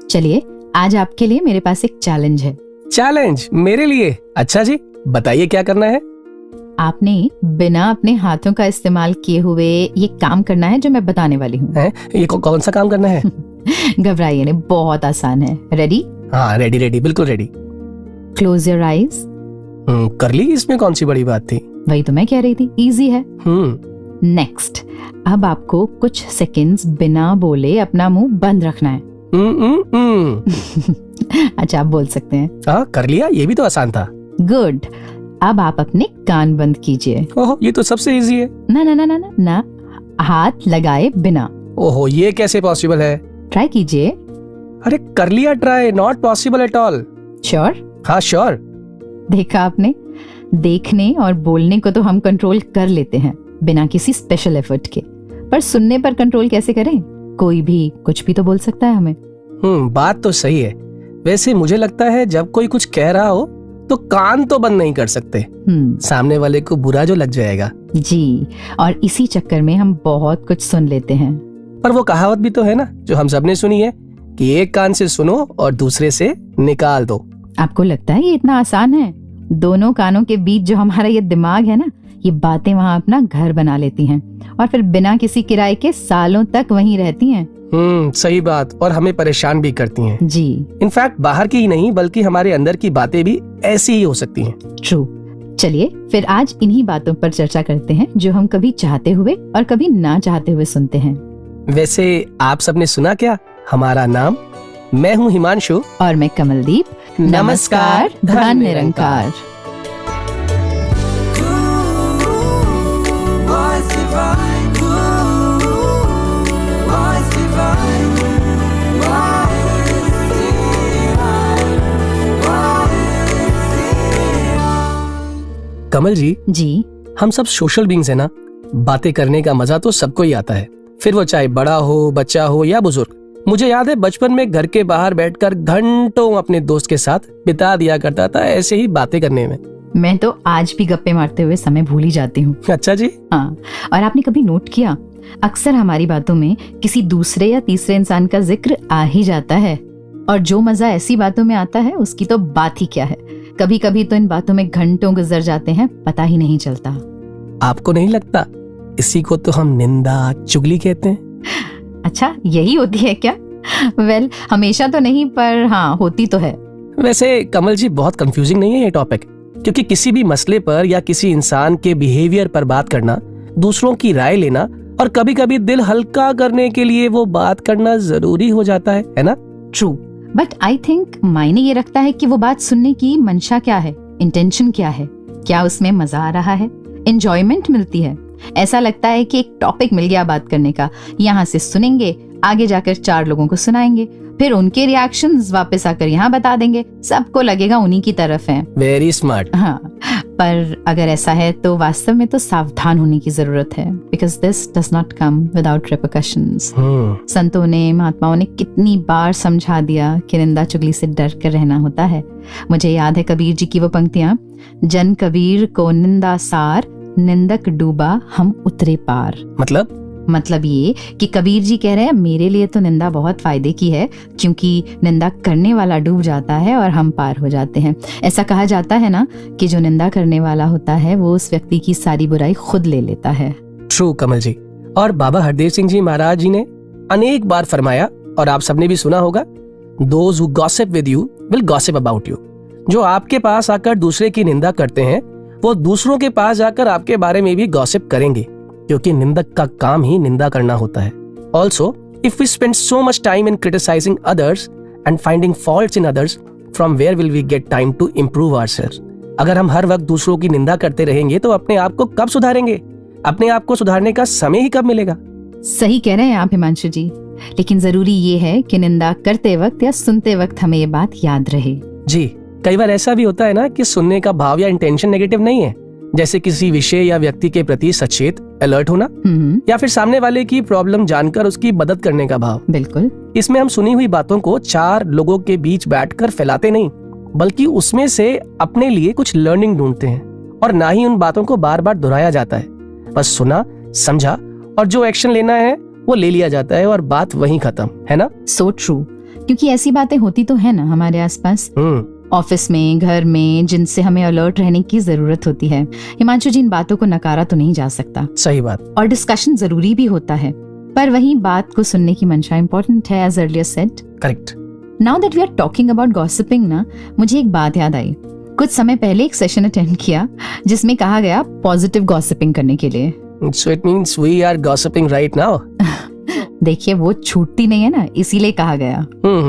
चलिए, आज आपके लिए मेरे पास एक चैलेंज है। चैलेंज मेरे लिए? अच्छा जी, बताइए क्या करना है। आपने बिना अपने हाथों का इस्तेमाल किए हुए ये काम करना है जो मैं बताने वाली हूँ। ये कौन सा काम करना है? घबराइए नहीं, बहुत आसान है। रेडी? हाँ, रेडी, बिल्कुल रेडी। Close your eyes. कर ली, इसमें कौन सी बड़ी बात थी? वही तो मैं कह रही थी, इजी है। नेक्स्ट, अब आपको कुछ सेकंड्स बिना बोले अपना मुंह बंद रखना है। अच्छा, आप बोल सकते हैं। हाँ, कर लिया, ये भी तो आसान था। गुड। अब आप अपने कान बंद कीजिए। ओहो, ये तो सबसे इजी है। ना ना ना ना ना ना, हाथ लगाए बिना। ओहो, ये कैसे पॉसिबल है? ट्राई कीजिए। अरे कर लिया try, not possible at all. Sure? हाँ श्योर। देखा आपने, देखने और बोलने को तो हम कंट्रोल कर लेते हैं बिना किसी स्पेशल एफर्ट के, पर सुनने पर कंट्रोल कैसे करें? कोई भी कुछ भी तो बोल सकता है हमें। बात तो सही है। वैसे मुझे लगता है जब कोई कुछ कह रहा हो तो कान तो बंद नहीं कर सकते, सामने वाले को बुरा जो लग जाएगा। जी, और इसी चक्कर में हम बहुत कुछ सुन लेते हैं। पर वो कहावत भी तो है ना, जो हम सबने सुनी है, कि एक कान से सुनो और दूसरे से निकाल दो। आपको लगता है ये इतना आसान है? दोनों कानों के बीच जो हमारा ये दिमाग है ना, ये बातें वहाँ अपना घर बना लेती हैं और फिर बिना किसी किराए के सालों तक वहीं रहती हैं। सही बात, और हमें परेशान भी करती हैं। जी, इनफैक्ट बाहर की ही नहीं बल्कि हमारे अंदर की बातें भी ऐसी ही हो सकती हैं। ट्रू। चलिए फिर आज इन्हीं बातों पर चर्चा करते हैं जो हम कभी चाहते हुए और कभी ना चाहते हुए सुनते हैं। वैसे आप सबने सुना क्या हमारा नाम? मैं हूँ हिमांशु और मैं कमलदीप। नमस्कार, धन निरंकार। कमल जी, हम सब सोशल बीइंग्स है ना। बातें करने का मजा तो सबको ही आता है, फिर वो चाहे बड़ा हो, बच्चा हो या बुजुर्ग। मुझे याद है बचपन में घर के बाहर बैठकर घंटों अपने दोस्त के साथ बिता दिया करता था ऐसे ही बातें करने में। मैं तो आज भी गप्पे मारते हुए समय भूल ही जाती हूँ। अच्छा जी? हाँ, और आपने कभी नोट किया, अक्सर हमारी बातों में किसी दूसरे या तीसरे इंसान का जिक्र आ ही जाता है, और जो मजा ऐसी बातों में आता है उसकी तो बात ही क्या है। कभी कभी तो इन बातों में घंटों गुजर जाते हैं, पता ही नहीं चलता। आपको नहीं लगता इसी को तो हम निंदा, चुगली कहते हैं? अच्छा, यही होती है क्या? वेल, हमेशा तो नहीं, पर हाँ, होती तो है। वैसे कमल जी, बहुत कंफ्यूजिंग नहीं है ये टॉपिक? क्योंकि किसी भी मसले पर या किसी इंसान के बिहेवियर पर बात करना, दूसरों की राय लेना और कभी कभी दिल हल्का करने के लिए वो बात करना जरूरी हो जाता है ना? ट्रू, बट आई थिंक मायने ये रखता है कि वो बात सुनने की मंशा क्या है, इंटेंशन क्या है, क्या उसमें मजा आ रहा है, एंजॉयमेंट मिलती है। ऐसा लगता है कि एक टॉपिक मिल गया बात करने का, यहाँ से सुनेंगे, आगे जाकर 4 लोगों को सुनाएंगे, फिर उनके रिएक्शंस वापस आकर यहाँ बता देंगे, सबको लगेगा उन्हीं की तरफ है। Very smart. हाँ, पर अगर ऐसा है तो वास्तव में तो सावधान होने की जरूरत है, because this does not come without repercussions. संतों ने, महात्माओं ने कितनी बार समझा दिया कि निंदा चुगली से डर कर रहना होता है। मुझे याद है कबीर जी की वो पंक्तियां, जन कबीर को निंदा सार, निंदक डूबा हम उतरे पार। मतलब ये कि कबीर जी कह रहे हैं मेरे लिए तो निंदा बहुत फायदे की है, क्योंकि निंदा करने वाला डूब जाता है और हम पार हो जाते हैं। ऐसा कहा जाता है ना कि जो निंदा करने वाला होता है वो उस व्यक्ति की सारी बुराई खुद ले लेता है। ट्रू कमल जी, और बाबा हरदेव सिंह जी महाराज जी ने अनेक बार फरमाया, और आप सबने भी सुना होगा, Those who gossip with you will gossip about you। जो आपके पास आकर दूसरे की निंदा करते हैं वो दूसरों के पास जाकर आपके बारे में भी गॉसिप करेंगे, क्योंकि निंदक का काम ही निंदा करना होता है। Also if we spend so much time in criticising others and finding faults in others, from where will we get time to improve ourselves. अगर हम हर वक्त दूसरों की निंदा करते रहेंगे तो अपने आप को कब सुधारेंगे? अपने आप को सुधारने का समय ही कब मिलेगा? सही कह रहे हैं आप हिमांशु जी, लेकिन जरूरी ये है कि निंदा करते वक्त या सुनते वक्त हमें ये बात याद रहे। जी, कई बार ऐसा भी होता है ना कि सुनने का भाव या इंटेंशन नेगेटिव नहीं है, जैसे किसी विषय या व्यक्ति के प्रति सचेत, अलर्ट होना, या फिर सामने वाले की प्रॉब्लम जानकर उसकी मदद करने का भाव। बिल्कुल। इसमें हम सुनी हुई बातों को 4 लोगों के बीच बैठकर फैलाते नहीं, बल्कि उसमें से अपने लिए कुछ लर्निंग ढूंढते हैं, और ना ही उन बातों को बार बार दोहराया जाता है। बस सुना, समझा और जो एक्शन लेना है वो ले लिया जाता है और बात वहीं खत्म, है ना? So true. क्योंकि ऐसी बातें होती तो है ना हमारे आसपास, ऑफिस में, घर में, जिनसे हमें अलर्ट रहने की जरूरत होती है। हिमांशु जी, इन बातों को नकारा तो नहीं जा सकता। सही बात। और डिस्कशन जरूरी भी होता है, पर वही बात को सुनने की मंशा इंपॉर्टेंट है, as earlier said. Correct. Now that we are talking about gossiping ना, मुझे एक बात याद आई। कुछ समय पहले एक सेशन अटेंड किया जिसमें कहा गया पॉजिटिव गॉसिपिंग करने के लिए। So it means we are gossiping right now. देखिए, वो छूटती नहीं है ना, इसीलिए कहा गया।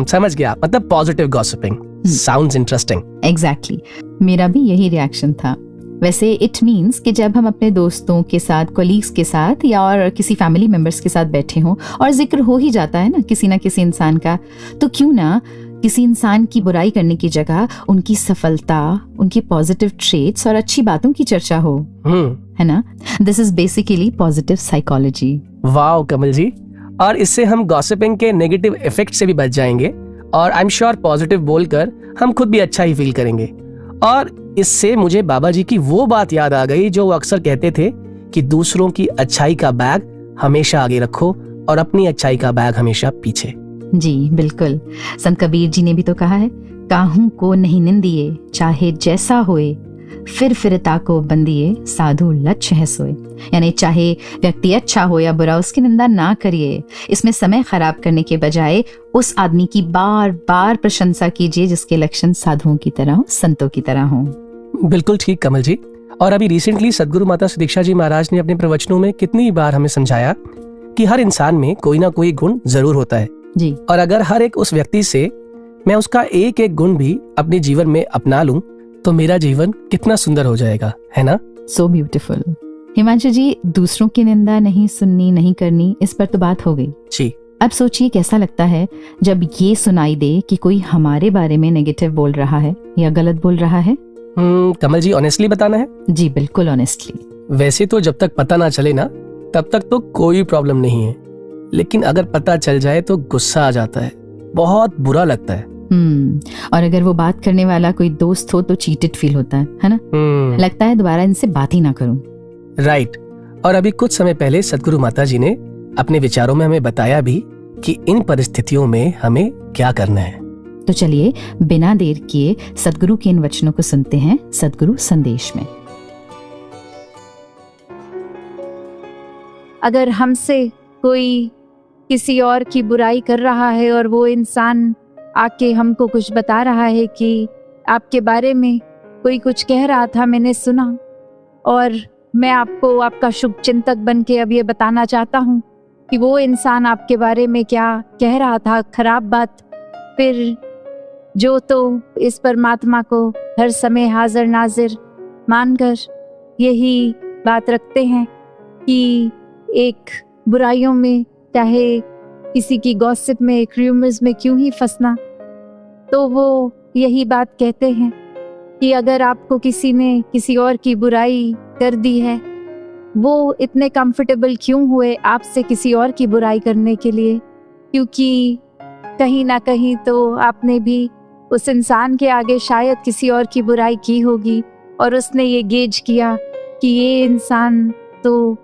समझ गया, मतलब positive gossiping. Sounds interesting. Exactly. मेरा भी यही रिएक्शन था। वैसे इट मीन्स कि जब हम अपने दोस्तों के साथ, कोलीग्स के साथ या और किसी फैमिली मेंबर्स के साथ बैठे हों और जिक्र हो ही जाता है ना किसी इंसान का, तो क्यों ना किसी इंसान की बुराई करने की जगह उनकी सफलता, उनकी पॉजिटिव ट्रेट्स और अच्छी बातों की चर्चा हो, है ना? This is basically positive psychology. Wow Kamal ji, और इससे हम गॉसिपिंग के नेगेटिव इफेक्ट से भी बच जाएंगे और आई एम श्योर पॉजिटिव बोलकर हम खुद भी अच्छा ही फील करेंगे। और इससे मुझे बाबा जी की वो बात याद आ गई जो वो अक्सर कहते थे कि दूसरों की अच्छाई का बैग हमेशा आगे रखो और अपनी अच्छाई का बैग हमेशा पीछे। जी बिल्कुल, संत कबीर जी ने भी तो कहा है, काहू को नहीं निंदिए चाहे जैसा होए, फिर ताको बंदिए साधु लक्ष्य है सोए। यानी चाहे व्यक्ति अच्छा हो या बुरा, उसकी निंदा ना करिए। इसमें समय खराब करने के बजाय उस आदमी की बार बार प्रशंसा कीजिए जिसके लक्षण साधुओं की तरह हो, संतों की तरह हो। बिल्कुल ठीक कमल जी। और अभी रिसेंटली सदगुरु माता सुदीक्षा जी महाराज ने अपने प्रवचनों में कितनी बार हमें समझाया कि हर इंसान में कोई ना कोई गुण जरूर होता है जी। और अगर हर एक उस व्यक्ति से मैं उसका एक एक गुण भी अपने जीवन में अपना लूं तो मेरा जीवन कितना सुंदर हो जाएगा, है ना? So beautiful. हिमांशु जी, दूसरों की निंदा नहीं सुननी, नहीं करनी, इस पर तो बात हो गई जी। अब सोचिए कैसा लगता है जब ये सुनाई दे कि कोई हमारे बारे में नेगेटिव बोल रहा है या गलत बोल रहा है। कमल जी, ऑनेस्टली बताना है? जी बिल्कुल ऑनेस्टली। वैसे तो जब तक पता ना चले ना तब तक तो कोई प्रॉब्लम नहीं है, लेकिन अगर पता चल जाए तो गुस्सा आ जाता है, बहुत बुरा लगता है। और अगर वो बात करने वाला कोई दोस्त हो तो चीटेड फील होता है ना? लगता है दोबारा इनसे बात ही ना करूं। राइट। और अभी कुछ समय पहले सदगुरु माता जी ने अपने विचारों में हमें बताया भी कि इन परिस्थितियों में हमें क्या करना है। तो चलिए बिना देर किए सदगुरु के इन वचनों को सुनते हैं सदगुरु संदेश में। अगर हमसे कोई किसी और की बुराई कर रहा है और वो इंसान आके हमको कुछ बता रहा है कि आपके बारे में कोई कुछ कह रहा था, मैंने सुना, और मैं आपको आपका शुभ चिंतक बन के अब ये बताना चाहता हूँ कि वो इंसान आपके बारे में क्या कह रहा था, खराब बात, फिर जो तो इस परमात्मा को हर समय हाजिर नाजिर मानकर यही बात रखते हैं कि एक बुराइयों में, चाहे किसी की गॉसिप में, एक र्यूमर्स में क्यों ही फंसना, तो वो यही बात कहते हैं कि अगर आपको किसी ने किसी और की बुराई कर दी है, वो इतने कंफर्टेबल क्यों हुए आपसे किसी और की बुराई करने के लिए, क्योंकि कहीं ना कहीं तो आपने भी उस इंसान के आगे शायद किसी और की बुराई की होगी और उसने ये गेज किया कि ये इंसान तो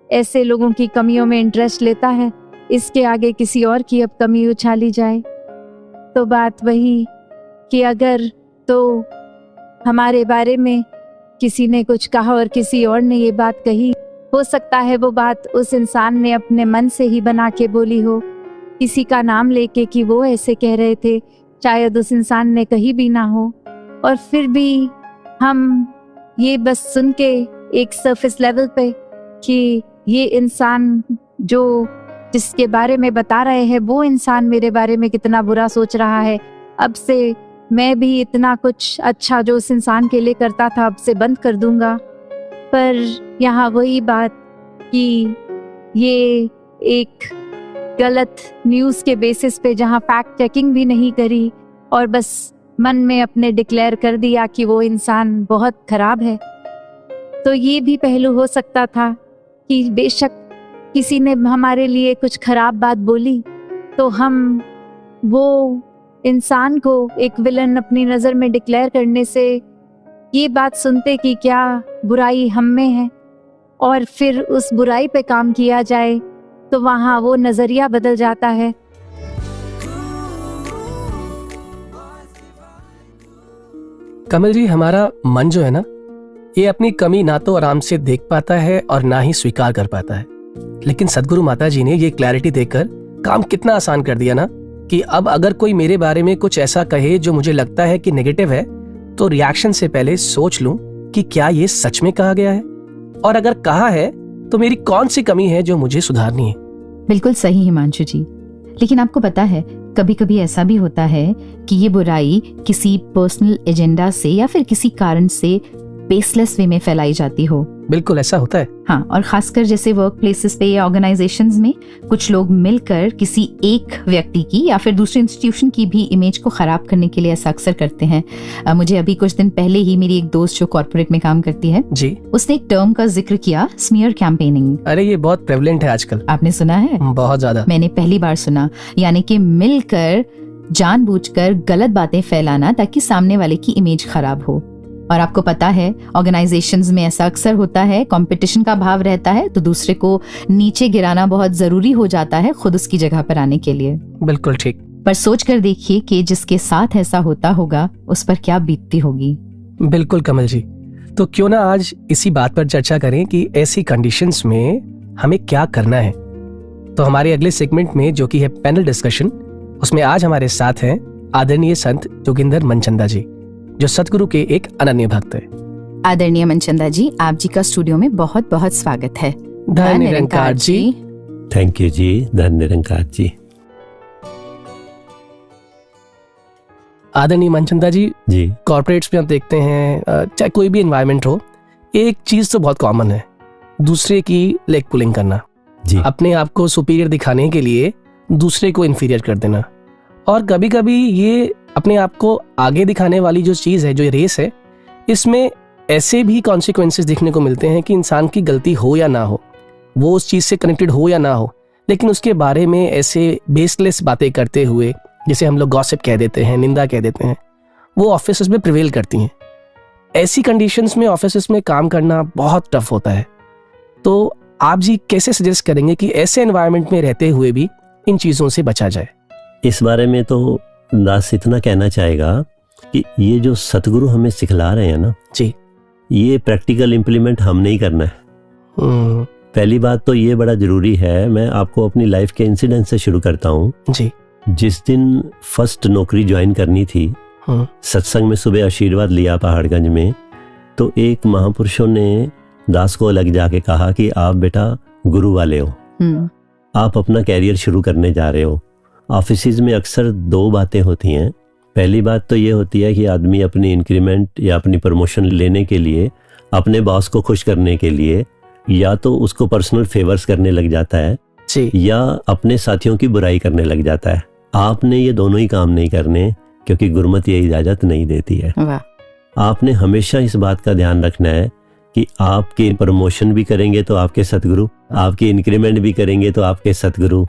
ऐसे लोगों की कमियों में इंटरेस्ट लेता है, इसके आगे किसी और की अब कमी उछाली जाए। तो बात वही कि अगर तो हमारे बारे में किसी ने कुछ कहा और किसी और ने ये बात कही, हो सकता है वो बात उस इंसान ने अपने मन से ही बना के बोली हो, किसी का नाम लेके कि वो ऐसे कह रहे थे, शायद उस इंसान ने कही भी ना हो, और फिर भी हम ये बस सुन के एक सरफेस लेवल पे कि ये इंसान जो जिसके बारे में बता रहे हैं वो इंसान मेरे बारे में कितना बुरा सोच रहा है, अब से मैं भी इतना कुछ अच्छा जो उस इंसान के लिए करता था अब से बंद कर दूंगा। पर यहाँ वही बात कि ये एक गलत न्यूज़ के बेसिस पे, जहाँ फैक्ट चेकिंग भी नहीं करी और बस मन में अपने डिक्लेयर कर दिया कि वो इंसान बहुत खराब है, तो ये भी पहलू हो सकता था कि बेशक किसी ने हमारे लिए कुछ खराब बात बोली तो हम वो इंसान को एक विलन अपनी नज़र में डिक्लेयर करने से ये बात सुनते कि क्या बुराई हम में है और फिर उस बुराई पे काम किया जाए, तो वहाँ वो नज़रिया बदल जाता है। कमल जी, हमारा मन जो है ना, ये अपनी कमी ना तो आराम से देख पाता है और ना ही स्वीकार कर पाता है। लेकिन सदगुरु माता जी ने ये क्लैरिटी देकर काम कितना आसान कर दिया ना, कि अब अगर कोई मेरे बारे में कुछ ऐसा कहे जो मुझे लगता है कि नेगेटिव है, तो रिएक्शन से पहले सोच लूं कि क्या ये सच में कहा गया है, और अगर कहा है तो मेरी कौन सी कमी है जो मुझे सुधारनी है। बिल्कुल सही हिमांशु जी। लेकिन आपको पता है, कभी कभी ऐसा भी होता है कि ये बुराई किसी पर्सनल एजेंडा से या फिर किसी कारण से बेसलेस वे में फैलाई जाती हो। बिल्कुल ऐसा होता है। हाँ, और खासकर जैसे वर्क प्लेसेस पे या ऑर्गेनाइजेशंस में कुछ लोग मिलकर किसी एक व्यक्ति की या फिर दूसरे इंस्टीट्यूशन की भी इमेज को खराब करने के लिए ऐसा अक्सर करते हैं। मुझे अभी कुछ दिन पहले ही मेरी एक दोस्त जो कॉर्पोरेट में काम करती है जी, उसने एक टर्म का जिक्र किया, स्मीयर कैंपेनिंग। अरे ये बहुत प्रेवलेंट है आजकल। आपने सुना है? बहुत ज्यादा। मैंने पहली बार सुना। यानी कि मिलकर जानबूझकर गलत बातें फैलाना ताकि सामने वाले की इमेज खराब हो। और आपको पता है, ऑर्गेनाइजेशंस में ऐसा अक्सर होता है, कंपटीशन का भाव रहता है, तो दूसरे को नीचे गिराना बहुत जरूरी हो जाता है खुद उसकी जगह पर आने के लिए। बिल्कुल ठीक। पर सोच कर देखिए कि जिसके साथ ऐसा होता होगा उस पर क्या बीतती होगी। बिल्कुल कमल जी, तो क्यों ना आज इसी बात पर चर्चा करें कि ऐसी कंडीशंस में हमें क्या करना है। तो हमारे अगले सेगमेंट में, जो कि है पैनल डिस्कशन, उसमें आज हमारे साथ हैं आदरणीय संत जोगिंदर मनचंदा जी, जो सतगुरु के एक अनन्य भक्त है। आदरणीय मनचंदा जी, आप जी का स्टूडियो में बहुत बहुत स्वागत है। धन्य निरंकार जी। थैंक यू जी, धन्य निरंकार जी। आदरणीय मनचंदा जी, कॉर्पोरेट्स में आप देखते हैं, चाहे कोई भी एनवायरनमेंट हो, एक चीज तो बहुत कॉमन है, दूसरे की लेग पुलिंग करना जी। अपने आप को सुपीरियर दिखाने के लिए दूसरे को इन्फीरियर कर देना। और कभी कभी ये अपने आप को आगे दिखाने वाली जो चीज है, जो ये रेस है, इसमें ऐसे भी कॉन्सिक्वेंसेस देखने को मिलते हैं कि इंसान की गलती हो या ना हो, वो उस चीज से कनेक्टेड हो या ना हो, लेकिन उसके बारे में ऐसे बेसलेस बातें करते हुए, जिसे हम लोग गॉसिप कह देते हैं, निंदा कह देते हैं, वो ऑफिस में प्रिवेल करती हैं। ऐसी कंडीशंस में ऑफिस में काम करना बहुत टफ होता है। तो आप जी कैसे सजेस्ट करेंगे कि ऐसे एनवायरनमेंट में रहते हुए भी इन चीजों से बचा जाए? इस बारे में तो दास इतना कहना चाहेगा कि ये जो सतगुरु हमें सिखला रहे हैं ना जी, ये प्रैक्टिकल इम्प्लीमेंट हमने ही करना है। पहली बात तो ये बड़ा जरूरी है। मैं आपको अपनी लाइफ के इंसिडेंट से शुरू करता हूँ जी। जिस दिन फर्स्ट नौकरी ज्वाइन करनी थी, सत्संग में सुबह आशीर्वाद लिया पहाड़गंज में, तो एक महापुरुषों ने दास को अलग जाके कहा कि आप बेटा गुरु वाले हो, आप अपना कैरियर शुरू करने जा रहे हो। ऑफिस में अक्सर दो बातें होती हैं। पहली बात तो ये होती है कि आदमी अपनी इंक्रीमेंट या अपनी प्रमोशन लेने के लिए, अपने बॉस को खुश करने के लिए, या तो उसको पर्सनल फेवर्स करने लग जाता है या अपने साथियों की बुराई करने लग जाता है। आपने ये दोनों ही काम नहीं करने, क्योंकि गुरमत ये इजाजत नहीं देती है। आपने हमेशा इस बात का ध्यान रखना है कि आपकी प्रमोशन भी करेंगे तो आपके सतगुरु, आपकी इंक्रीमेंट भी करेंगे तो आपके सतगुरु।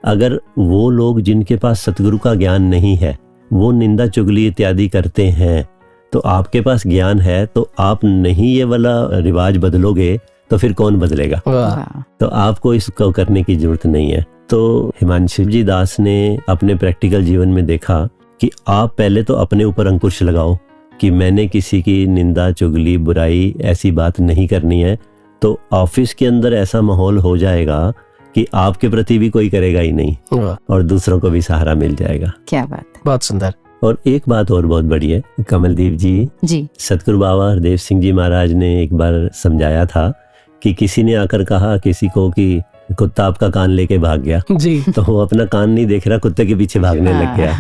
अगर वो लोग जिनके पास सतगुरु का ज्ञान नहीं है, वो निंदा चुगली इत्यादि करते हैं, तो आपके पास ज्ञान है, तो आप नहीं ये वाला रिवाज बदलोगे तो फिर कौन बदलेगा? तो आपको इसको करने की जरूरत नहीं है। तो हिमांशु जी दास ने अपने प्रैक्टिकल जीवन में देखा कि आप पहले तो अपने ऊपर अंकुश लगाओ कि मैंने किसी की निंदा चुगली बुराई ऐसी बात नहीं करनी है, तो ऑफिस के अंदर ऐसा माहौल हो जाएगा कि आपके प्रति भी कोई करेगा ही नहीं और दूसरों को भी सहारा मिल जाएगा। क्या बात है, बहुत सुंदर। और एक बात और बहुत बड़ी है कमलदीप जी, सतगुरु बाबा हरदेव सिंह जी महाराज ने एक बार समझाया था कि किसी ने आकर कहा किसी को कि कुत्ता आपका कान लेके भाग गया जी, तो वो अपना कान नहीं देख रहा, कुत्ते के पीछे भागने लग गया।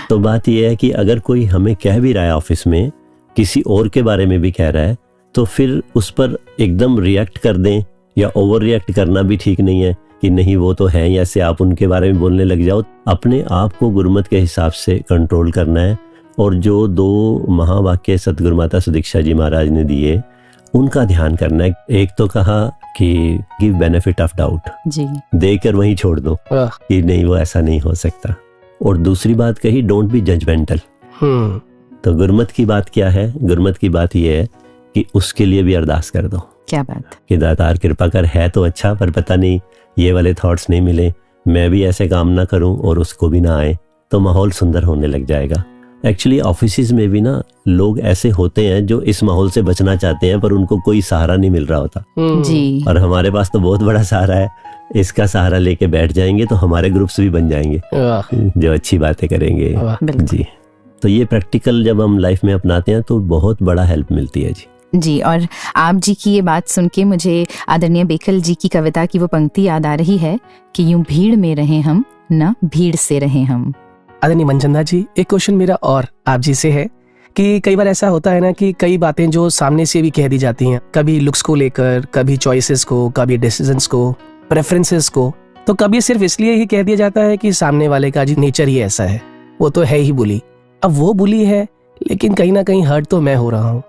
तो बात यह है कि अगर कोई हमें कह भी रहा है ऑफिस में, किसी और के बारे में भी कह रहा है, तो फिर उस पर एकदम रिएक्ट कर दें या ओवर रिएक्ट करना भी ठीक नहीं है कि नहीं वो तो है, ऐसे आप उनके बारे में बोलने लग जाओ। अपने आप को गुरमत के हिसाब से कंट्रोल करना है। और जो दो महावाक्य सतगुरु माता सुदीक्षा जी महाराज ने दिए, उनका ध्यान करना है। एक तो कहा कि गिव बेनिफिट ऑफ डाउट जी, देकर वहीं छोड़ दो कि नहीं वो ऐसा नहीं हो सकता। और दूसरी बात कही डोंट बी जजमेंटल। तो गुरमत की बात क्या है? गुरमत की बात ये है कि उसके लिए भी अरदास कर दो। क्या बात कि दातार कृपा कर, है तो अच्छा पर पता नहीं ये वाले थॉट्स नहीं मिले, मैं भी ऐसे काम ना करूं और उसको भी ना आए, तो माहौल सुंदर होने लग जाएगा। एक्चुअली ऑफिस में भी ना लोग ऐसे होते हैं जो इस माहौल से बचना चाहते हैं पर उनको कोई सहारा नहीं मिल रहा होता जी। और हमारे पास तो बहुत बड़ा सहारा है, इसका सहारा लेके बैठ जाएंगे तो हमारे ग्रुप्स भी बन जाएंगे जो अच्छी बातें करेंगे जी। तो ये प्रैक्टिकल जब हम लाइफ में अपनाते हैं तो बहुत बड़ा हेल्प मिलती है जी। जी, और आप जी की ये बात सुन के मुझे आदरणीय बेखल जी की कविता की वो पंक्ति याद आ रही है कि यूं भीड़ में रहे हम, ना भीड़ से रहे हम। आदरणीय मनचंदा जी, एक क्वेश्चन मेरा और आप जी से है कि कई बार ऐसा होता है ना कि कई बातें जो सामने से भी कह दी जाती हैं, कभी लुक्स को लेकर, कभी चॉइसेस को, कभी डिसीजंस को, प्रेफरेंसेस को, तो कभी सिर्फ इसलिए ही कह दिया जाता है कि सामने वाले का जी नेचर ही ऐसा है, वो तो है ही बुली। अब वो बुली है लेकिन कहीं ना कहीं हर्ट तो मैं हो रहा हूँ,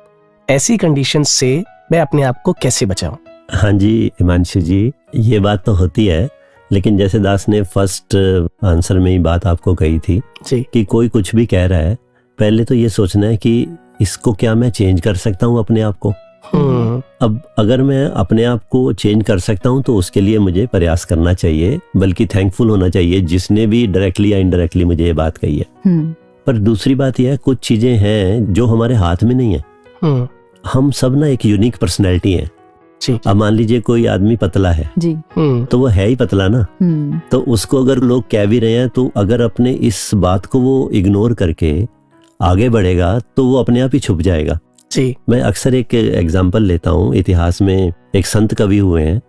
ऐसी कंडीशन से मैं अपने आप को कैसे बचाऊं? हाँ जी हिमांशु जी, ये बात तो होती है, लेकिन जैसे दास ने फर्स्ट आंसर में ही बात आपको कही थी जी कि कोई कुछ भी कह रहा है, पहले तो ये सोचना है कि इसको क्या मैं चेंज कर सकता हूँ अपने आप को। अब अगर मैं अपने आप को चेंज कर सकता हूँ तो उसके लिए मुझे प्रयास करना चाहिए, बल्कि थैंकफुल होना चाहिए जिसने भी डायरेक्टली या इनडायरेक्टली मुझे ये बात कही है। पर दूसरी बात यह है, कुछ चीजें हैं जो हमारे हाथ में नहीं है। हम सब ना एक यूनिक पर्सनैलिटी है। अब मान लीजिए कोई आदमी पतला है जी, तो वो है ही पतला ना, तो उसको अगर लोग कह भी रहे हैं तो अगर अपने इस बात को वो इग्नोर करके आगे बढ़ेगा तो वो अपने आप ही छुप जाएगा जी। मैं अक्सर एक एग्जांपल लेता हूँ, इतिहास में एक संत कवि हुए हैं,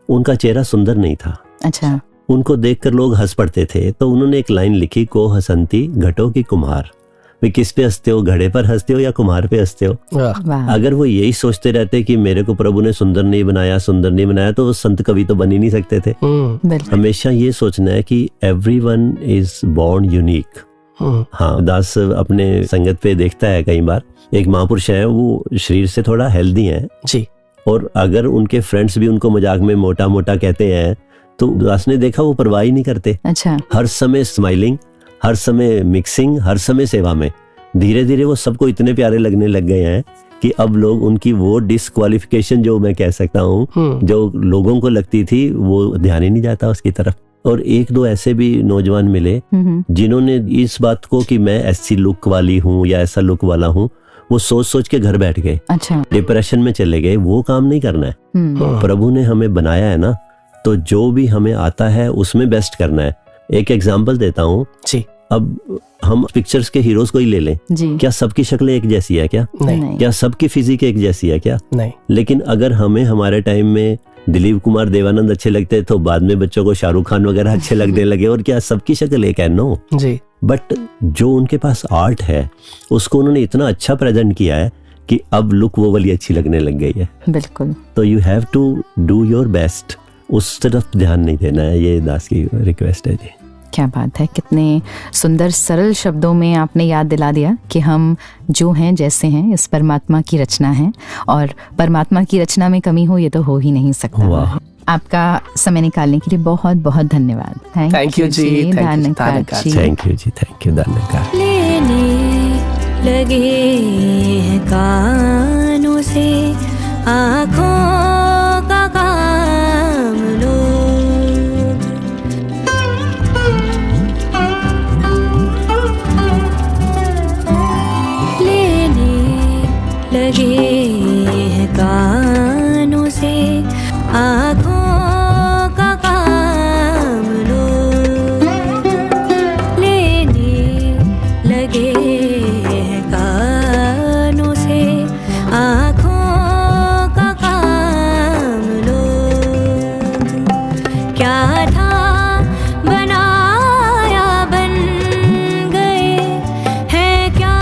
उनका चेहरा सुंदर नहीं था। अच्छा। उनको देखकर लोग हंस पड़ते थे, तो उन्होंने एक लाइन लिखी, को हसंती घटों की कुम्हार। वे किस पे हंसते हो, घड़े पर हंसते हो या कुम्हार पे हंसते हो? अगर वो यही सोचते रहते कि मेरे को प्रभु ने सुंदर नहीं बनाया तो संत कवि तो बन ही नहीं सकते थे। हमेशा ये सोचना है कि एवरीवन इज बॉर्न यूनिक। हाँ, दास अपने संगत पे देखता है कई बार, एक महापुरुष है, वो शरीर से थोड़ा हेल्दी है जी, और अगर उनके फ्रेंड्स भी उनको मजाक में मोटा मोटा कहते हैं तो दास ने देखा वो परवाह ही नहीं करते। अच्छा। हर समय स्माइलिंग, हर समय मिक्सिंग, हर समय सेवा में। धीरे धीरे वो सबको इतने प्यारे लगने लग गए हैं कि अब लोग उनकी वो डिस्क्वालिफिकेशन जो मैं कह सकता हूँ जो लोगों को लगती थी, वो ध्यान ही नहीं जाता उसकी तरफ। और एक दो ऐसे भी नौजवान मिले जिन्होंने इस बात को कि मैं ऐसी लुक वाली हूँ या ऐसा लुक वाला हूँ, वो सोच सोच के घर बैठ गए। अच्छा। डिप्रेशन में चले गए। वो काम नहीं करना है। प्रभु ने हमें बनाया है ना, तो जो भी हमें आता है उसमें बेस्ट करना है। एक एग्जांपल देता हूँ जी। अब हम पिक्चर्स के हीरोज को ही ले लें जी। क्या सबकी शक्लें एक जैसी है क्या? नहीं। क्या सबकी फिजिक एक जैसी है क्या? नहीं। लेकिन अगर हमें हमारे टाइम में दिलीप कुमार, देवानंद अच्छे लगते तो बाद में बच्चों को शाहरुख खान वगैरह अच्छे लगने लगे। और क्या सबकी शक्ल एक है? No ji. बट जो उनके पास आर्ट है उसको उन्होंने इतना अच्छा प्रेजेंट किया है कि अब लुक वो वाली अच्छी लगने लग गई है। बिल्कुल। तो you have to do your best, उस तरफ ध्यान नहीं देना है। ये दास की रिक्वेस्ट है जी। क्या बात है, कितने सुंदर सरल शब्दों में आपने याद दिला दिया कि हम जो हैं जैसे हैं इस परमात्मा की रचना है, और परमात्मा की रचना में कमी हो ये तो हो ही नहीं सकता। आपका समय निकालने के लिए बहुत बहुत धन्यवाद। Thank you ji. Thank you ji. धन्यवाद। लेने लगे हैं कानों से आँखों का काम लोग, लेने लगे हैं कानों से आँखों का काम लोग, लेने लगे हैं कानों से आँखों का काम लोग। क्या था बनाया बन गए हैं क्या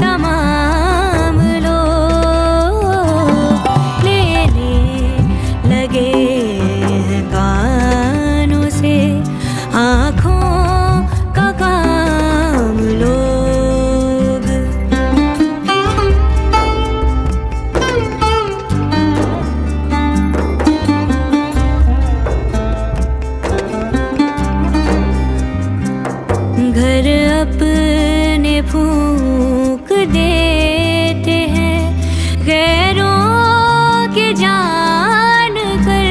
तमाम लोग, लेने लगे हैं कानों से आँखों का काम लोग। घर अपने फूंक देते हैं गैरों के जान कर,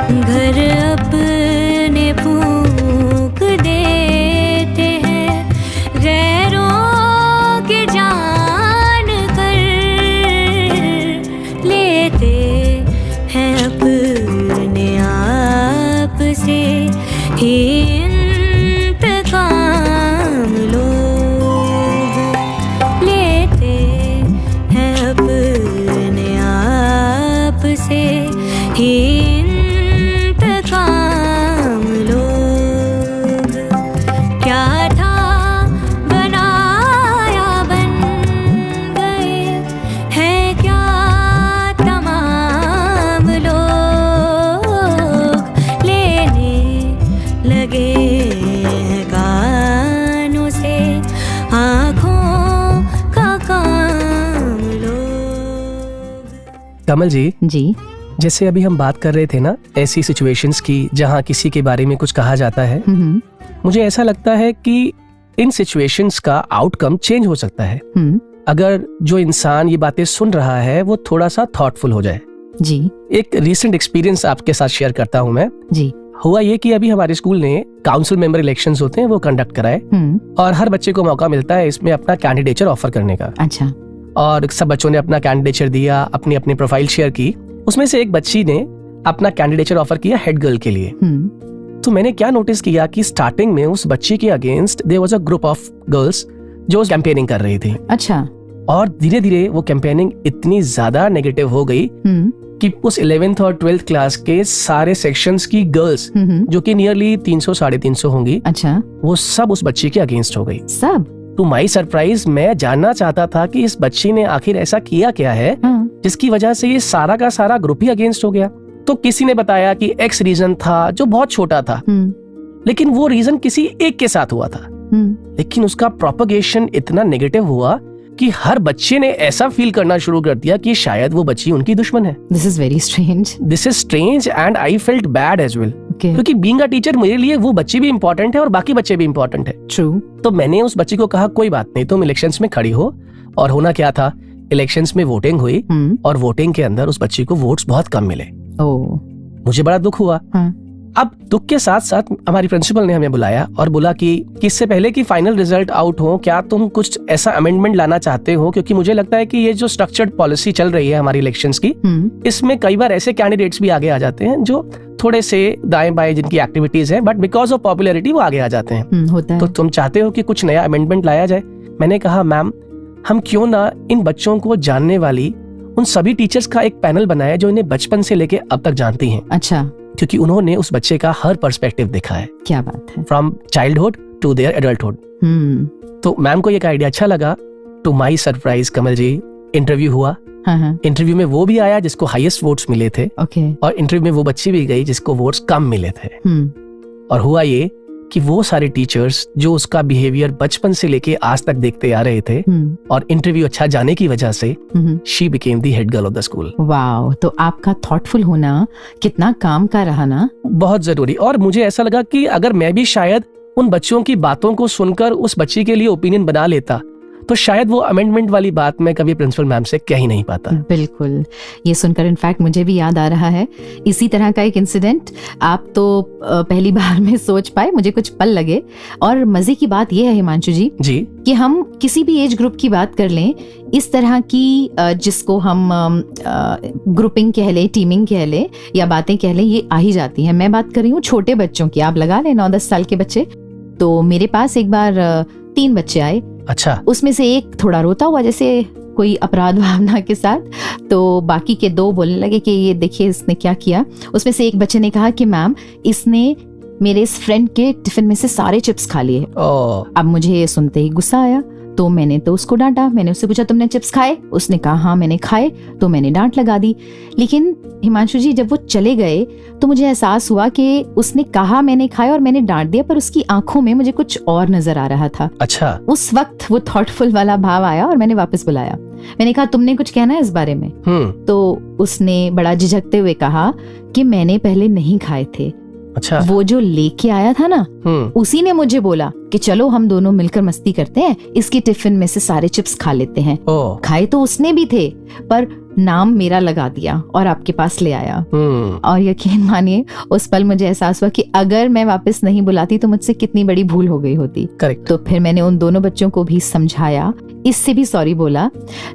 घर अपने फूंक देते हैं, गैरों के जान कर लेते हैं अपने आप से ही इंतकाम लोग, लेते हैं अपने आप से ही इंतकाम लोग। क्या था बनाया बन गए हैं क्या तमाम लोग, लेने लगे हैं कानों से आँखों का काम लोग। कमल जी, जी जैसे अभी हम बात कर रहे थे ना ऐसी सिचुएशंस की जहाँ किसी के बारे में कुछ कहा जाता है, मुझे ऐसा लगता है कि इन सिचुएशंस का आउटकम चेंज हो सकता है अगर जो इंसान ये बातें सुन रहा है वो थोड़ा सा थॉटफुल हो जाए। जी एक रीसेंट एक्सपीरियंस आपके साथ शेयर करता हूँ मैं। जी हुआ ये कि अभी हमारे स्कूल ने काउंसिल मेंबर इलेक्शंस होते हैं वो कंडक्ट कराए और हर बच्चे को मौका मिलता है इसमें अपना कैंडिडेचर ऑफर करने का। अच्छा। और सब बच्चों ने अपना कैंडिडेचर दिया, अपनी अपनी प्रोफाइल शेयर की। उसमें से एक बच्ची ने अपना कैंडिडेचर ऑफर किया हेड गर्ल के लिए। तो मैंने क्या नोटिस किया कि स्टार्टिंग में उस बच्ची के against their was a group of girls जो कैंपेनिंग कर रही थी। अच्छा। और धीरे धीरे वो कैंपेनिंग इतनी ज्यादा नेगेटिव हो गई कि उस 11th और 12th क्लास के सारे सेक्शंस की गर्ल्स जो कि नियरली 300-350 होंगी, अच्छा, वो सब उस बच्ची के अगेंस्ट हो गई। सब? टू माई सरप्राइज मैं जानना चाहता था कि इस बच्ची ने आखिर ऐसा किया क्या है जिसकी वजह से ये सारा का सारा ग्रुप ही अगेंस्ट हो गया। तो किसी ने बताया कि एक्स रीजन था जो बहुत छोटा था, लेकिन वो रीजन किसी एक के साथ हुआ था, लेकिन उसका प्रोपगेशन इतना नेगेटिव हुआ कि हर बच्चे ने ऐसा फील करना शुरू कर दिया कि शायद वो बच्ची उनकी दुश्मन है। This is very strange. This is strange and I felt bad as well, क्योंकि बीइंग अ टीचर मेरे लिए वो बच्ची भी इम्पोर्टेंट है और बाकी बच्चे भी इम्पोर्टेंट है। ट्रू। तो मैंने उस बच्ची को कहा कोई बात नहीं, तुम इलेक्शंस में खड़ी हो। और होना क्या था, इलेक्शंस में वोटिंग हुई और वोटिंग के अंदर उस बच्ची को वोट्स बहुत कम मिले। मुझे बड़ा दुख हुआ। अब दुख के साथ साथ हमारी प्रिंसिपल ने हमें बुलाया और बोला कि इससे पहले कि फाइनल रिजल्ट आउट हो, क्या तुम कुछ ऐसा अमेंडमेंट लाना चाहते हो, क्योंकि मुझे लगता है कि ये जो स्ट्रक्चर्ड पॉलिसी चल रही है हमारी इलेक्शंस की, इसमें कई बार ऐसे कैंडिडेट्स भी आगे आ जाते हैं जो थोड़े से दाएं बाएं जिनकी एक्टिविटीज है, बट बिकॉज ऑफ पॉपुलैरिटी वो आगे आ जाते हैं। होता है। तो तुम चाहते हो कि कुछ नया अमेंडमेंट लाया जाए? मैंने कहा मैम, हम क्यों ना इन बच्चों को जानने वाली उन सभी टीचर्स का एक पैनल बनाया जो इन्हें बचपन से लेके अब तक जानती हैं। अच्छा। क्योंकि उन्होंने उस बच्चे का हर पर्सपेक्टिव देखा है। क्या बात है। From childhood to their adulthood. तो मैम को ये आइडिया अच्छा लगा। To my surprise Kamal ji, interview हुआ। इंटरव्यू में वो भी आया जिसको हाईएस्ट वोट्स मिले थे। और इंटरव्यू में वो बच्ची भी गई जिसको वोट्स कम मिले थे। और हुआ ये कि वो सारे टीचर्स जो उसका बिहेवियर बचपन से लेके आज तक देखते आ रहे थे, और इंटरव्यू अच्छा जाने की वजह से she became the head girl of the school. Wow. तो आपका थॉटफुल होना कितना काम का रहा ना। बहुत जरूरी। और मुझे ऐसा लगा कि अगर मैं भी शायद उन बच्चों की बातों को सुनकर उस बच्ची के लिए ओपिनियन बना लेता तो शायद वो अमेंडमेंट वाली बात मैं कभी प्रिंसिपल मैम से कह ही नहीं पाता। बिल्कुल। ये सुनकर इनफैक्ट मुझे भी याद आ रहा है इसी तरह का एक इंसिडेंट। आप तो पहली बार में सोच पाए, मुझे कुछ पल लगे। और मजे की बात ये है हिमांशु जी कि हम किसी भी एज ग्रुप की बात कर लें, इस तरह की जिसको हम ग्रुपिंग कह लें, टीमिंग कह लें या बातें कह लें, ये आ ही जाती हैं। मैं बात कर रही हूँ छोटे बच्चों की। आप लगा लें 9-10 साल के बच्चे। तो मेरे पास एक बार 3 बच्चे आए। अच्छा। उसमें से एक थोड़ा रोता हुआ, जैसे कोई अपराध भावना के साथ। तो बाकी के 2 बोलने लगे कि ये देखिए इसने क्या किया। उसमें से एक बच्चे ने कहा कि मैम, इसने मेरे इस फ्रेंड के टिफिन में से सारे चिप्स खा लिए। अब मुझे ये सुनते ही गुस्सा आया, तो मैंने तो उसको डांटा। मैंने उससे पूछा तुमने चिप्स खाए? उसने कहा हाँ मैंने खाए। तो मैंने डांट लगा दी। लेकिन हिमांशु जी, जब वो चले गए तो मुझे एहसास हुआ कि उसने कहा मैंने खाए और मैंने डांट दिया, पर उसकी आंखों में मुझे कुछ और नजर आ रहा था। अच्छा। उस वक्त वो थॉटफुल वाला भाव आया और मैंने वापस बुलाया। मैंने कहा तुमने कुछ कहना है इस बारे में? तो उसने बड़ा झिझकते हुए कहा कि मैंने पहले नहीं खाए थे, अच्छा। वो जो लेके आया था ना, उसी ने मुझे बोला कि चलो हम दोनों मिलकर मस्ती करते हैं, इसके टिफिन में से सारे चिप्स खा लेते हैं। खाए तो उसने भी थे, पर नाम मेरा लगा दिया और आपके पास ले आया। और यकीन मानिए उस पल मुझे एहसास हुआ कि अगर मैं वापस नहीं बुलाती तो मुझसे कितनी बड़ी भूल हो गई होती। करेक्ट। तो फिर मैंने उन दोनों बच्चों को भी समझाया, इससे भी सॉरी बोला,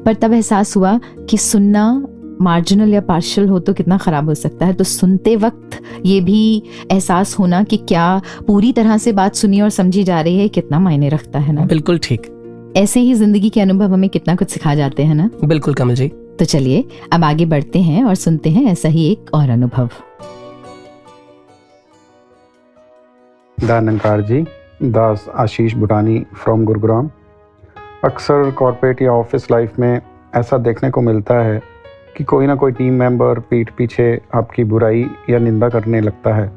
पर तब एहसास हुआ कि सुनना मार्जिनल या पार्शियल हो तो कितना खराब हो सकता है। तो सुनते वक्त ये भी एहसास होना कि क्या पूरी तरह से बात सुनी और समझी जा रही है, कितना मायने रखता है ना। बिल्कुल ठीक। ऐसे ही जिंदगी के अनुभव हमें कितना कुछ सिखा जाते हैं ना। बिल्कुल कमल जी। तो चलिए अब आगे बढ़ते हैं और सुनते हैं ऐसा ही एक और अनुभव। दानंकार जी, दास आशीष बुटानी फ्रॉम गुरुग्राम। अक्सर कॉर्पोरेट या ऑफिस लाइफ में ऐसा देखने को मिलता है कि कोई ना कोई टीम मेंबर पीठ पीछे आपकी बुराई या निंदा करने लगता है,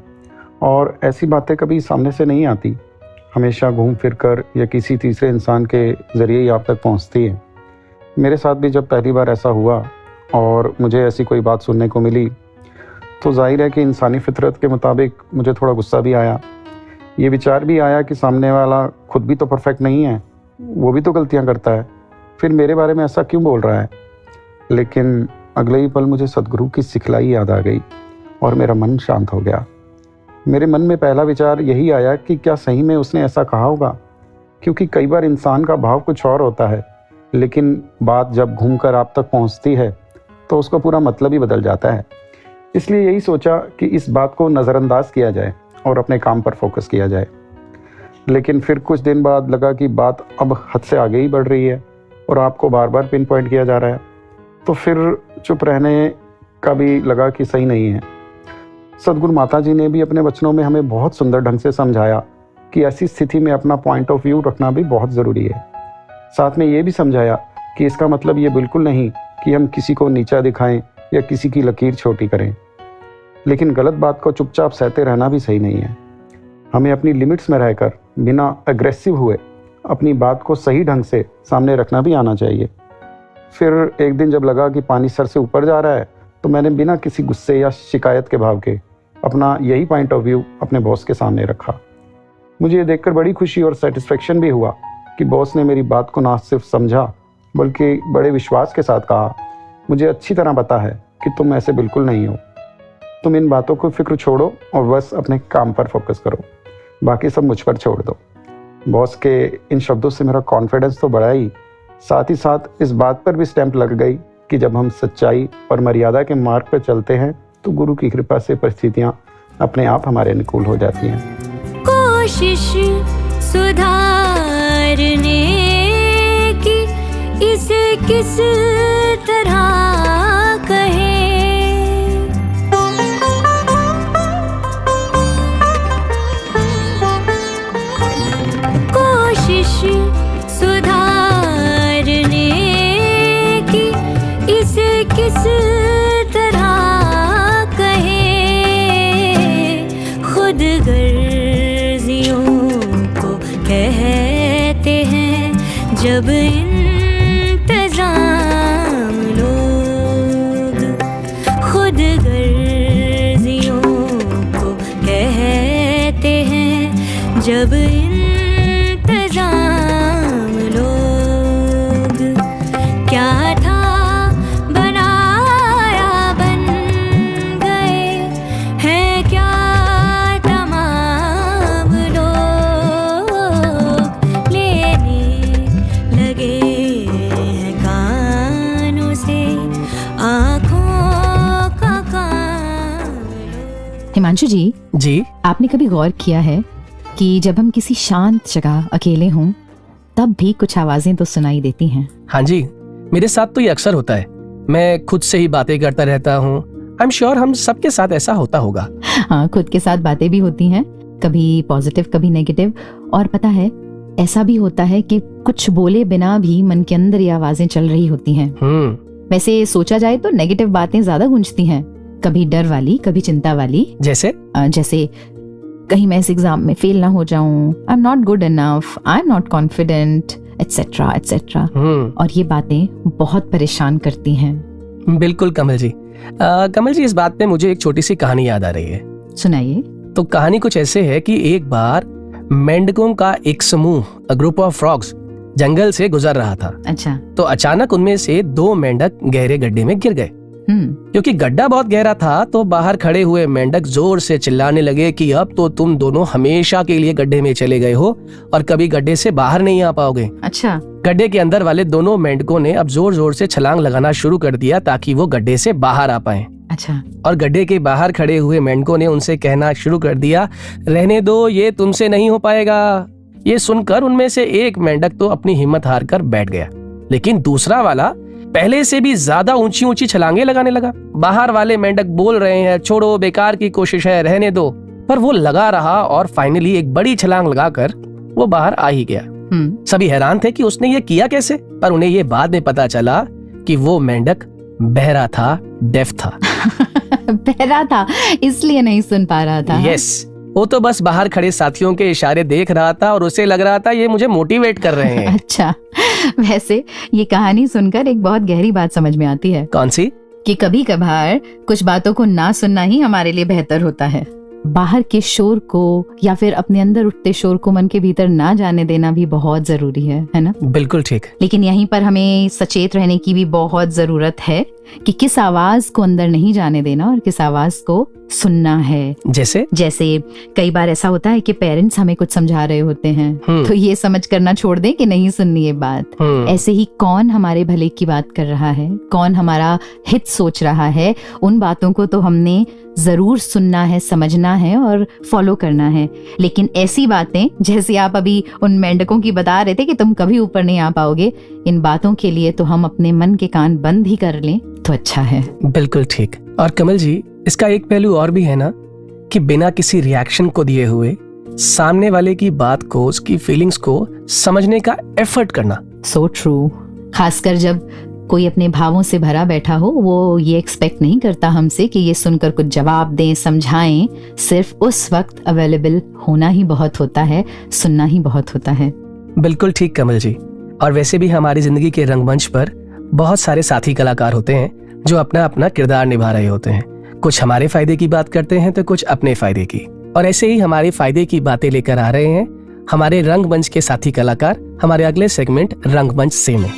और ऐसी बातें कभी सामने से नहीं आती, हमेशा घूम फिर कर या किसी तीसरे इंसान के ज़रिए ही आप तक पहुंचती है। मेरे साथ भी जब पहली बार ऐसा हुआ और मुझे ऐसी कोई बात सुनने को मिली तो जाहिर है कि इंसानी फितरत के मुताबिक मुझे थोड़ा गुस्सा भी आया। ये विचार भी आया कि सामने वाला खुद भी तो परफेक्ट नहीं है, वो भी तो गलतियाँ करता है, फिर मेरे बारे में ऐसा क्यों बोल रहा है। लेकिन अगले ही पल मुझे सदगुरु की सिखलाई याद आ गई और मेरा मन शांत हो गया। मेरे मन में पहला विचार यही आया कि क्या सही में उसने ऐसा कहा होगा, क्योंकि कई बार इंसान का भाव कुछ और होता है, लेकिन बात जब घूमकर आप तक पहुंचती है तो उसका पूरा मतलब ही बदल जाता है। इसलिए यही सोचा कि इस बात को नज़रअंदाज किया जाए और अपने काम पर फोकस किया जाए। लेकिन फिर कुछ दिन बाद लगा कि बात अब हद से आगे ही बढ़ रही है और आपको बार बार पिन पॉइंट किया जा रहा है, तो फिर चुप रहने का भी लगा कि सही नहीं है। सदगुरु माता जी ने भी अपने वचनों में हमें बहुत सुंदर ढंग से समझाया कि ऐसी स्थिति में अपना पॉइंट ऑफ व्यू रखना भी बहुत ज़रूरी है। साथ में ये भी समझाया कि इसका मतलब ये बिल्कुल नहीं कि हम किसी को नीचा दिखाएं या किसी की लकीर छोटी करें, लेकिन गलत बात को चुपचाप सहते रहना भी सही नहीं है। हमें अपनी लिमिट्स में रहकर बिना एग्रेसिव हुए अपनी बात को सही ढंग से सामने रखना भी आना चाहिए। फिर एक दिन जब लगा कि पानी सर से ऊपर जा रहा है तो मैंने बिना किसी गुस्से या शिकायत के भाव के अपना यही पॉइंट ऑफ व्यू अपने बॉस के सामने रखा। मुझे ये देखकर बड़ी खुशी और सेटिस्फेक्शन भी हुआ कि बॉस ने मेरी बात को ना सिर्फ समझा बल्कि बड़े विश्वास के साथ कहा, मुझे अच्छी तरह पता है कि तुम ऐसे बिल्कुल नहीं हो, तुम इन बातों को फिक्र छोड़ो और बस अपने काम पर फोकस करो, बाकी सब मुझ पर छोड़ दो। बॉस के इन शब्दों से मेरा कॉन्फिडेंस तो बढ़ा ही, साथ ही साथ इस बात पर भी स्टैंप लग गई कि जब हम सच्चाई और मर्यादा के मार्ग पर चलते हैं तो गुरु की कृपा से परिस्थितियां अपने आप हमारे अनुकूल हो जाती हैं। कोशिश सुधारने की इसे किस तरह कहे, कोशिश सुधारने की इसे किस तरह कहे, खुद गर्जियों को कहते हैं जब इंतजाम लोग, खुद गर्जियों को कहते हैं जब इंतजाम लोग। क्या था बनाया बन गए हैं क्या तमाम लोग, लेने लगे हैं कानों से आँखों का काम। हिमांशु जी, आपने कभी गौर किया है कि जब हम किसी शांत जगह अकेले हों तब भी कुछ आवाजें तो सुनाई देती हैं? हाँ जी, मेरे साथ तो ये अक्सर होता है। मैं खुद से ही बातें करता रहता हूँ। आई एम श्योर हम सबके साथ ऐसा होता होगा। हाँ, खुद के साथ बातें भी होती हैं, कभी पॉजिटिव कभी नेगेटिव। और पता है, ऐसा भी होता है कि कुछ बोले बिना भी मन के अंदर ये आवाजें चल रही होती हैं। वैसे सोचा जाए तो नेगेटिव बातें ज्यादा गूंजती हैं, कभी डर वाली कभी चिंता वाली। जैसे कहीं मैं इस एग्जाम में फेल ना हो जाऊं, I am not good enough, I am not confident, etcetera etcetera. और ये बातें बहुत परेशान करती हैं। बिल्कुल कमल जी। कमल जी, इस बात पे मुझे एक छोटी सी कहानी याद आ रही है। सुनाइए। तो कहानी कुछ ऐसे है कि एक बार मेंढकों का एक समूह, अ ग्रुप ऑफ फ्रॉग्स, जंगल से गुजर रहा था। अच्छा। तो अचानक उनमें से 2 मेंढक गहरे गड्ढे में गिर गए। क्योंकि गड्ढा बहुत गहरा था तो बाहर खड़े हुए मेंढक जोर से चिल्लाने लगे कि अब तो तुम दोनों हमेशा के लिए गड्ढे में चले गए हो और कभी गड्ढे से बाहर नहीं आ पाओगे। अच्छा। गड्ढे के अंदर वाले दोनों मेंढकों ने अब जोर जोर से छलांग लगाना शुरू कर दिया ताकि वो गड्ढे से बाहर आ पाए। अच्छा। और गड्ढे के बाहर खड़े हुए मेंढकों ने उनसे कहना शुरू कर दिया, रहने दो, ये तुमसे नहीं हो पाएगा। ये सुनकर उनमें से एक मेंढक तो अपनी हिम्मत हार कर बैठ गया, लेकिन दूसरा वाला पहले से भी ज्यादा ऊंची ऊंची छलांगे लगाने लगा। बाहर वाले मेंढक बोल रहे हैं, छोड़ो, बेकार की कोशिश है, रहने दो, पर वो लगा रहा और फाइनली एक बड़ी छलांग लगाकर वो बाहर आ ही गया। सभी हैरान थे कि उसने ये किया कैसे, पर उन्हें ये बाद में पता चला कि वो मेंढक बहरा था, डेफ था। बहरा था इसलिए नहीं सुन पा रहा था। यस, वो तो बस बाहर खड़े साथियों के इशारे देख रहा था और उसे लग रहा था ये मुझे मोटिवेट कर रहे हैं। अच्छा, वैसे ये कहानी सुनकर एक बहुत गहरी बात समझ में आती है। कौन सी? कि कभी कभार कुछ बातों को ना सुनना ही हमारे लिए बेहतर होता है। बाहर के शोर को या फिर अपने अंदर उठते शोर को मन के भीतर ना जाने देना भी बहुत जरूरी है ना? बिल्कुल ठीक। लेकिन यहीं पर हमें सचेत रहने की भी बहुत जरूरत है कि किस आवाज को अंदर नहीं जाने देना और किस आवाज को सुनना है। जैसे कई बार ऐसा होता है कि पेरेंट्स हमें कुछ समझा रहे होते हैं तो ये समझ करना छोड़ दें कि नहीं सुननी ये बात। ऐसे ही कौन हमारे भले की बात कर रहा है, कौन हमारा हित सोच रहा है, उन बातों को तो हमने जरूर सुनना है, समझना है और फॉलो करना है। लेकिन ऐसी बातें जैसे आप अभी उन मेंढकों की बता रहे थे कि तुम कभी ऊपर नहीं आ पाओगे, इन बातों के लिए तो हम अपने मन के कान बंद ही कर लें तो अच्छा है। बिल्कुल ठीक। और कमल जी, इसका एक पहलू और भी है ना कि बिना किसी रिएक्शन को दिए हुए सामने वाले की बात को, उसकी फीलिंग्स को समझने का एफर्ट करना। So true. खासकर जब कोई अपने भावों से भरा बैठा हो, वो ये एक्सपेक्ट नहीं करता हमसे कि ये सुनकर कुछ जवाब दें, समझाएं। सिर्फ उस वक्त अवेलेबल होना ही बहुत होता है, सुनना ही बहुत होता है। बिल्कुल ठीक कमल जी। और वैसे भी हमारी जिंदगी के रंगमंच पर बहुत सारे साथी कलाकार होते हैं जो अपना अपना किरदार निभा रहे होते हैं। कुछ हमारे फायदे की बात करते हैं तो कुछ अपने फायदे की। और ऐसे ही हमारे फायदे की बातें लेकर आ रहे हैं हमारे रंगमंच के साथी कलाकार हमारे अगले सेगमेंट रंगमंच से में।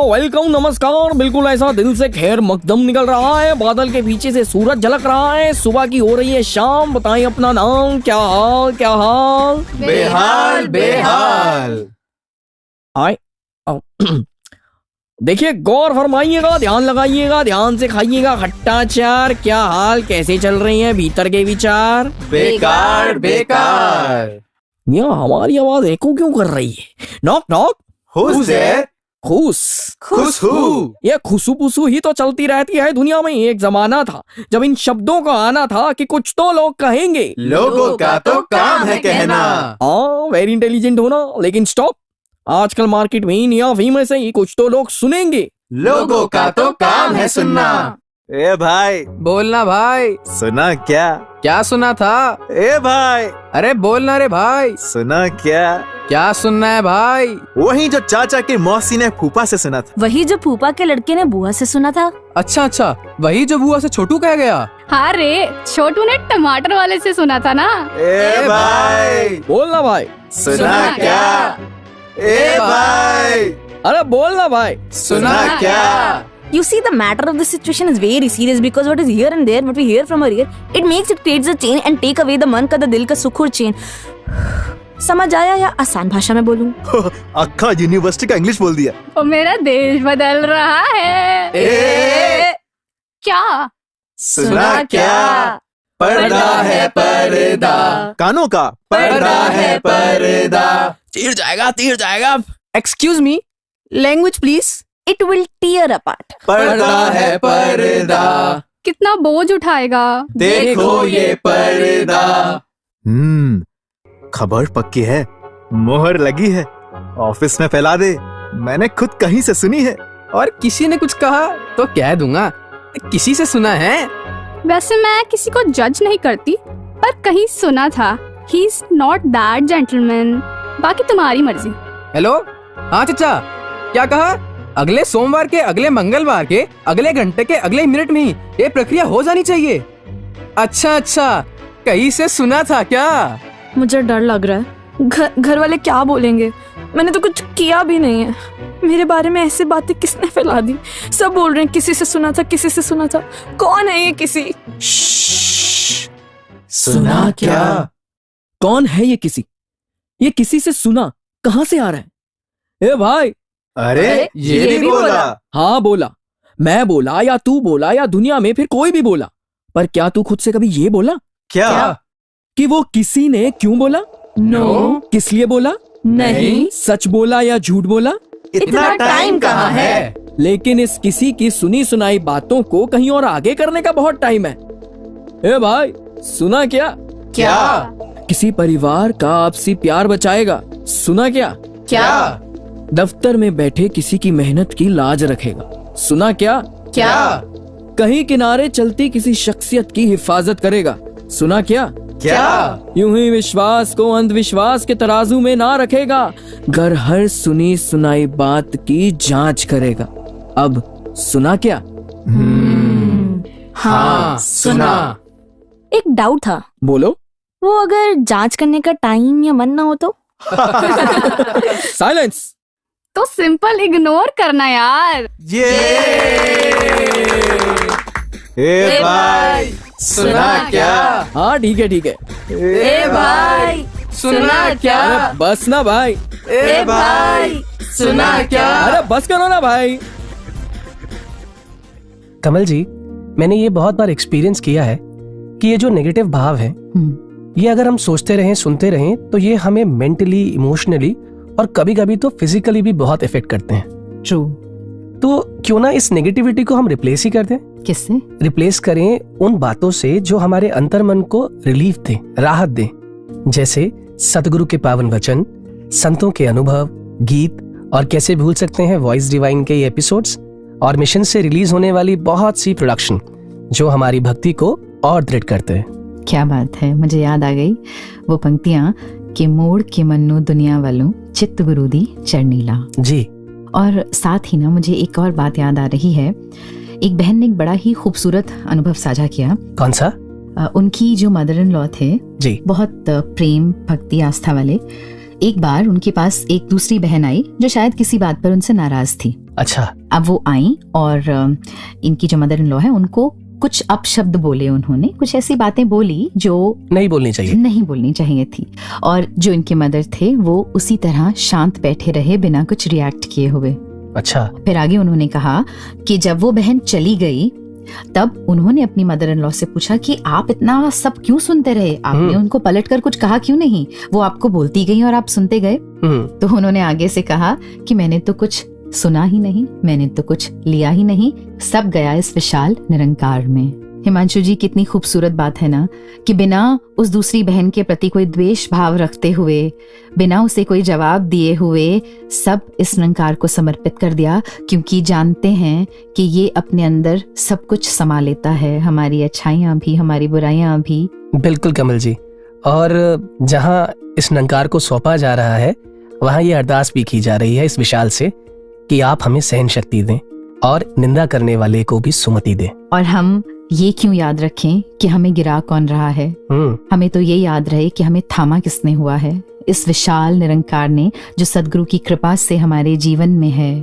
वेलकम, नमस्कार। बिल्कुल ऐसा दिल से खैर मकदम निकल रहा है, बादल के पीछे से सूरज झलक रहा है, सुबह की हो रही है शाम। बताएं अपना नाम, क्या हाल क्या हाल? बेहाल बेहाल। आए देखिए, गौर फरमाइएगा, ध्यान लगाइएगा, ध्यान से खाइएगा खट्टा चार। क्या हाल, कैसे चल रही हैं भीतर के विचार? बेकार बेकार। मियां, हमारी आवाज एको क्यों कर रही है? Knock knock. Who's there? खुश खुशबू। ये खुशू पुसू ही तो चलती रहती है दुनिया में। एक जमाना था जब इन शब्दों का आना था कि कुछ तो लोग कहेंगे, लोगों का तो काम है कहना। हाँ, वेरी इंटेलिजेंट होना। लेकिन स्टॉप, आजकल मार्केट में इन या में से ही कुछ तो लोग सुनेंगे, लोगों का तो काम है सुनना। ए भाई, बोलना भाई। सुना क्या? क्या सुना था? ए भाई, अरे बोलना रे भाई। सुना क्या? क्या सुनना है भाई? वही जो चाचा की मौसी ने फूफा से सुना था। वही जो फूफा के लड़के ने बुआ से सुना था। अच्छा अच्छा, वही जो बुआ से छोटू कह गया। हाँ रे, छोटू ने टमाटर वाले से सुना था ना। ए भाई, बोलना भाई। सुना क्या? ए भाई, अरे बोलना भाई। सुना क्या? You see, the matter of this situation is very serious because what is here and there, what we hear from our ear, it makes it creates a chain and take away the मन का, the दिल का सुख और चैन। समझ आया या आसान भाषा में बोलूं? अक्खा यूनिवर्सिटी का इंग्लिश बोल दिया। और मेरा देश बदल रहा है। क्या? सुना क्या? पर्दा है पर्दा, कानों का पर्दा है पर्दा। तीर जाएगा, तीर जाएगा। Excuse me, language please. It will tear apart. पर्दा है पर्दा, कितना बोझ उठाएगा। देखो ये पर्दा। खबर पक्की है, मोहर लगी है, ऑफिस में फैला दे। मैंने खुद कहीं से सुनी है। और किसी ने कुछ कहा तो कह दूंगा, किसी से सुना है। वैसे मैं किसी को जज नहीं करती, पर कहीं सुना था he is not that gentleman. बाकी तुम्हारी मर्जी। हेलो, हाँ चाचा, क्या कहा? अगले सोमवार के, अगले मंगलवार के, अगले घंटे के, अगले मिनट में ही ये प्रक्रिया हो जानी चाहिए। अच्छा अच्छा, कहीं से सुना था क्या? मुझे डर लग रहा है, घर वाले क्या बोलेंगे? मैंने तो कुछ किया भी नहीं है। मेरे बारे में ऐसी बातें किसने फैला दी? सब बोल रहे हैं किसी से सुना था, किसी से सुना था। कौन है ये किसी? सुना क्या? कौन है ये किसी? ये किसी से सुना कहाँ से आ रहा है? ए भाई, अरे ये भी बोला। हाँ बोला, मैं बोला या तू बोला या दुनिया में फिर कोई भी बोला, पर क्या तू खुद से कभी ये बोला क्या कि वो किसी ने क्यों बोला? नो। किस लिए बोला? नहीं। सच बोला या झूठ बोला? इतना टाइम कहाँ है? लेकिन इस किसी की सुनी सुनाई बातों को कहीं और आगे करने का बहुत टाइम है। ए भाई, सुना क्या? क्या? किसी परिवार का आपसी प्यार बचाएगा। सुना क्या? क्या? दफ्तर में बैठे किसी की मेहनत की लाज रखेगा। सुना क्या? क्या? कहीं किनारे चलती किसी शख्सियत की हिफाजत करेगा। सुना क्या? क्या? यूं ही विश्वास को अंधविश्वास के तराजू में ना रखेगा, घर हर सुनी सुनाई बात की जांच करेगा। अब सुना क्या? हाँ सुना। एक डाउट था। बोलो। वो अगर जांच करने का टाइम या मन ना हो तो? साइलेंस। तो सिंपल इग्नोर करना यार। ए भाई, सुना क्या? हाँ ठीक है ठीक है। ए भाई, सुना क्या? अरे बस ना भाई। ए भाई, सुना क्या? अरे बस करो ना भाई। कमल जी, मैंने ये बहुत बार एक्सपीरियंस किया है कि ये जो नेगेटिव भाव है, ये अगर हम सोचते रहें, सुनते रहें, तो ये हमें मेंटली, इमोशनली और कभी कभी तो फिजिकली भी बहुत इफेक्ट करते हैं। ट्रू। तो क्यों ना इस नेगेटिविटी को हम रिप्लेस ही कर दें? किससे? रिप्लेस करें उन बातों से जो हमारे अंतर्मन को रिलीफ दें, राहत दें, जैसे सतगुरु के पावन वचन, संतों के अनुभव, गीत, और कैसे भूल सकते हैं वॉइस डिवाइन के एपिसोड्स और मिशन से रिलीज होने वाली बहुत सी प्रोडक्शन जो हमारी भक्ति को और दृढ़ करते हैं। क्या बात है, मुझे याद आ गई वो पंक्तियां कि मोड़ के मन्नू दुनिया वालों चित्त गुरु दी चरनीला जी। और साथ ही ना मुझे एक और बात याद आ रही है। एक बहन ने एक बड़ा ही खूबसूरत अनुभव साझा किया। कौन सा? उनकी जो मदर इन लॉ थे जी, बहुत प्रेम भक्ति आस्था वाले। एक बार उनके पास एक दूसरी बहन आई जो शायद किसी बात पर उनसे नाराज थी। अच्छा। अब वो आई और इनकी जो मदर इन लॉ है उनको कुछ अपशब्द बोले, उन्होंने कुछ ऐसी बातें बोली जो नहीं बोलनी चाहिए थी। और जो इनके मदर थे वो उसी तरह शांत बैठे रहे बिना कुछ रिएक्ट किए हुए। अच्छा। फिर आगे उन्होंने कहा कि जब वो बहन चली गई तब उन्होंने अपनी मदर इन लॉ से पूछा कि आप इतना सब क्यों सुनते रहे, आपने उनको पलट कर कुछ कहा क्यों नहीं? वो आपको बोलती गई और आप सुनते गए। तो उन्होंने आगे से कहा कि मैंने तो कुछ सुना ही नहीं, मैंने तो कुछ लिया ही नहीं, सब गया इस विशाल निरंकार में। हिमांशु जी, कितनी खूबसूरत बात है ना कि बिना उस दूसरी बहन के प्रति कोई द्वेष भाव रखते हुए, बिना उसे कोई जवाब दिए हुए सब इस निरंकार को समर्पित कर दिया, क्योंकि जानते हैं कि ये अपने अंदर सब कुछ समा लेता है, हमारी अच्छाइयां भी, हमारी बुराइयां भी। बिल्कुल कमल जी। और जहाँ इस निरंकार को सौंपा जा रहा है वहाँ ये अरदास भी की जा रही है इस विशाल से कि आप हमें सहन शक्ति दें और निंदा करने वाले को भी सुमति दें। और हम ये क्यों याद रखें कि हमें गिरा कौन रहा है, हमें तो ये याद रहे कि हमें थामा किसने हुआ है, इस विशाल निरंकार ने जो सदगुरु की कृपा से हमारे जीवन में है।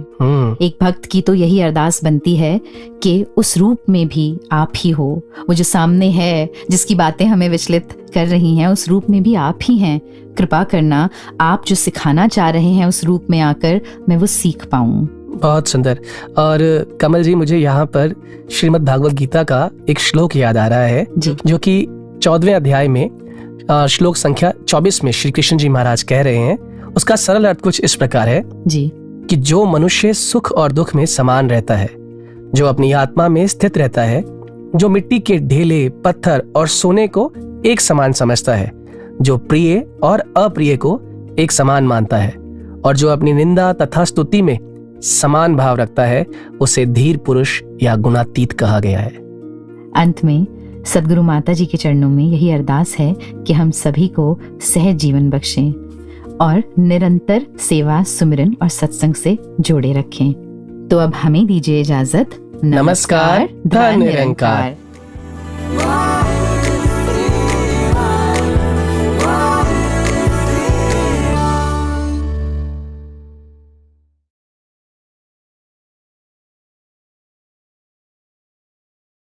एक भक्त की तो यही अरदास बनती है कि उस रूप में भी आप ही हो, वो जो सामने है जिसकी बातें हमें विचलित कर रही हैं उस रूप में भी आप ही हैं। कृपा करना, आप जो सिखाना चाह रहे हैं उस रूप में आकर मैं वो सीख पाऊं। बहुत सुंदर। और कमल जी, मुझे यहाँ पर श्रीमद् भागवत गीता का एक श्लोक याद आ रहा है जो कि 14वें अध्याय में श्लोक संख्या 24 में श्री कृष्ण जी महाराज कह रहे हैं। उसका सरल अर्थ कुछ इस प्रकार है जी कि जो मनुष्य सुख और दुख में समान रहता है, जो अपनी आत्मा में स्थित रहता है, जो मिट्टी के ढेले, पत्थर और सोने को एक समान समझता है, जो प्रिय और अप्रिय को एक समान मानता है और जो अपनी निंदा तथा स्तुति में समान भाव रखता है, उसे धीर पुरुष या गुणातीत कहा गया है। अंत में सदगुरु माता जी के चरणों में यही अरदास है कि हम सभी को सहज जीवन बख्शें और निरंतर सेवा, सुमिरन और सत्संग से जोड़े रखें। तो अब हमें दीजिए इजाजत। नमस्कार, धन निरंकार।